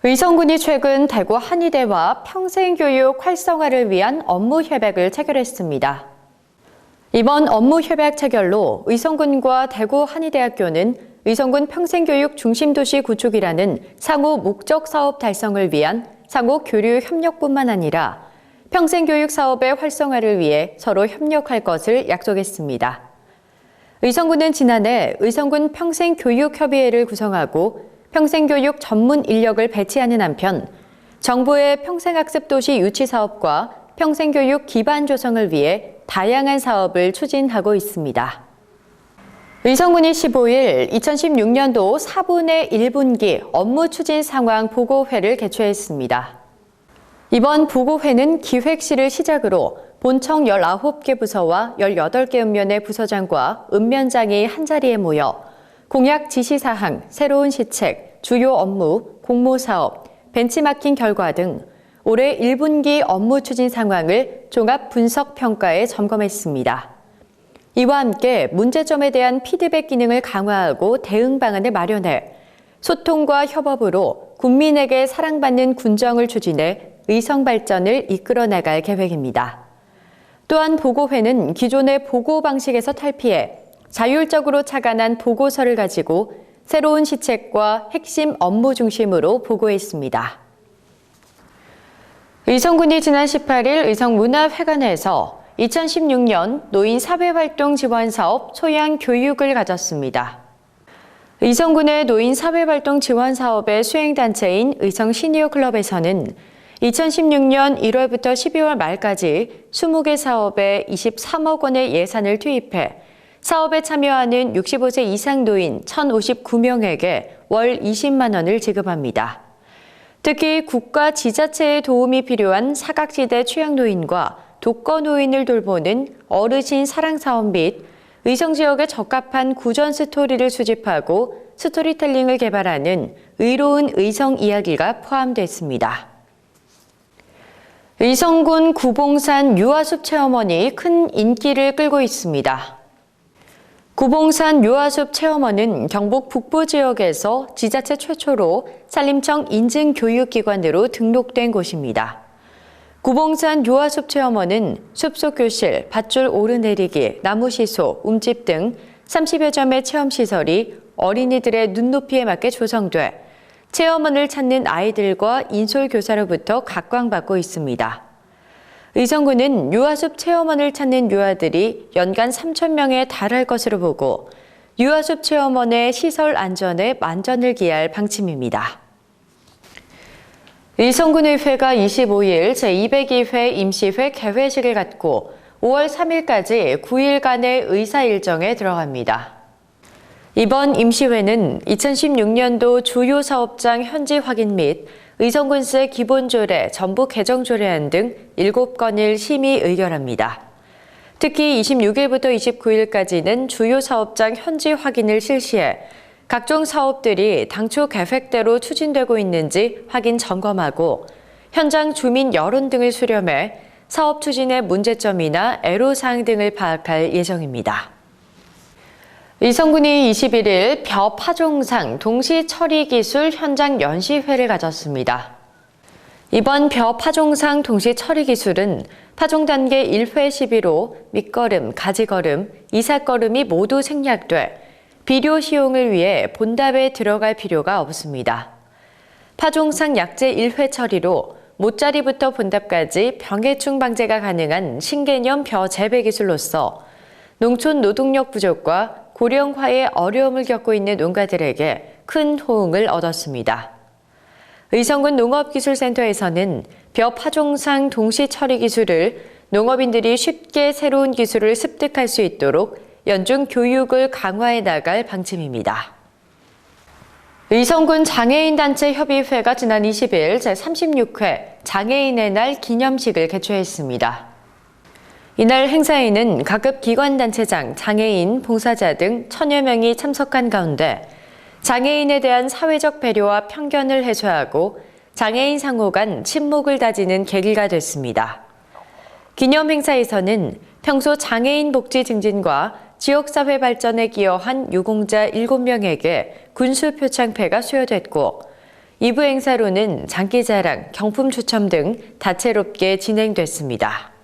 의성군이 최근 대구 한의대와 평생교육 활성화를 위한 업무 협약을 체결했습니다. 이번 업무 협약 체결로 의성군과 대구 한의대학교는 의성군 평생교육 중심도시 구축이라는 상호 목적 사업 달성을 위한 상호 교류 협력뿐만 아니라 평생교육 사업의 활성화를 위해 서로 협력할 것을 약속했습니다. 의성군은 지난해 의성군 평생교육협의회를 구성하고 평생교육 전문 인력을 배치하는 한편 정부의 평생학습도시 유치 사업과 평생교육 기반 조성을 위해 다양한 사업을 추진하고 있습니다. 의성군이 15일 2016년도 4분의 1분기 업무 추진 상황 보고회를 개최했습니다. 이번 보고회는 기획실을 시작으로 본청 19개 부서와 18개 읍면의 부서장과 읍면장이 한자리에 모여 공약 지시사항, 새로운 시책, 주요 업무, 공모사업, 벤치마킹 결과 등 올해 1분기 업무 추진 상황을 종합 분석 평가에 점검했습니다. 이와 함께 문제점에 대한 피드백 기능을 강화하고 대응 방안을 마련해 소통과 협업으로 국민에게 사랑받는 군정을 추진해 의성 발전을 이끌어 나갈 계획입니다. 또한 보고회는 기존의 보고 방식에서 탈피해 자율적으로 착안한 보고서를 가지고 새로운 시책과 핵심 업무 중심으로 보고했습니다. 의성군이 지난 18일 의성문화회관에서 2016년 노인 사회활동 지원 사업 초양 교육을 가졌습니다. 의성군의 노인 사회활동 지원 사업의 수행단체인 의성 시니어클럽에서는 2016년 1월부터 12월 말까지 20개 사업에 23억 원의 예산을 투입해 사업에 참여하는 65세 이상 노인 1,059명에게 월 20만 원을 지급합니다. 특히 국가 지자체의 도움이 필요한 사각지대 취약노인과 독거노인을 돌보는 어르신 사랑사업 및 의성 지역에 적합한 구전 스토리를 수집하고 스토리텔링을 개발하는 의로운 의성 이야기가 포함됐습니다. 의성군 구봉산 유아숲 체험원이 큰 인기를 끌고 있습니다. 구봉산 유아숲 체험원은 경북 북부 지역에서 지자체 최초로 산림청 인증교육기관으로 등록된 곳입니다. 구봉산 유아숲 체험원은 숲속 교실, 밧줄 오르내리기, 나무시소, 움집 등 30여 점의 체험시설이 어린이들의 눈높이에 맞게 조성돼 체험원을 찾는 아이들과 인솔교사로부터 각광받고 있습니다. 의성군은 유아숲 체험원을 찾는 유아들이 연간 3,000명에 달할 것으로 보고 유아숲 체험원의 시설 안전에 만전을 기할 방침입니다. 의성군의회가 25일 제202회 임시회 개회식을 갖고 5월 3일까지 9일간의 의사 일정에 들어갑니다. 이번 임시회는 2016년도 주요 사업장 현지 확인 및 의성군세 기본조례, 전부 개정 조례안 등 7건을 심의 의결합니다. 특히 26일부터 29일까지는 주요 사업장 현지 확인을 실시해 각종 사업들이 당초 계획대로 추진되고 있는지 확인 점검하고 현장 주민 여론 등을 수렴해 사업 추진의 문제점이나 애로사항 등을 파악할 예정입니다. 의성군이 21일 벼 파종상 동시 처리 기술 현장 연시회를 가졌습니다. 이번 벼 파종상 동시 처리 기술은 파종 단계 1회 시비로 밑거름, 가지거름, 이삿거름이 모두 생략돼 비료 시용을 위해 본답에 들어갈 필요가 없습니다. 파종상 약제 1회 처리로 모짜리부터 본답까지 병해충 방제가 가능한 신개념 벼 재배 기술로서 농촌 노동력 부족과 고령화의 어려움을 겪고 있는 농가들에게 큰 호응을 얻었습니다. 의성군 농업기술센터에서는 벼 파종상 동시 처리 기술을 농업인들이 쉽게 새로운 기술을 습득할 수 있도록 연중 교육을 강화해 나갈 방침입니다. 의성군 장애인단체협의회가 지난 20일 제36회 장애인의 날 기념식을 개최했습니다. 이날 행사에는 각급 기관단체장, 장애인, 봉사자 등 1,000여 명이 참석한 가운데 장애인에 대한 사회적 배려와 편견을 해소하고 장애인 상호 간 친목을 다지는 계기가 됐습니다. 기념 행사에서는 평소 장애인 복지 증진과 지역사회 발전에 기여한 유공자 7명에게 군수 표창패가 수여됐고 2부 행사로는 장기자랑, 경품 추첨 등 다채롭게 진행됐습니다.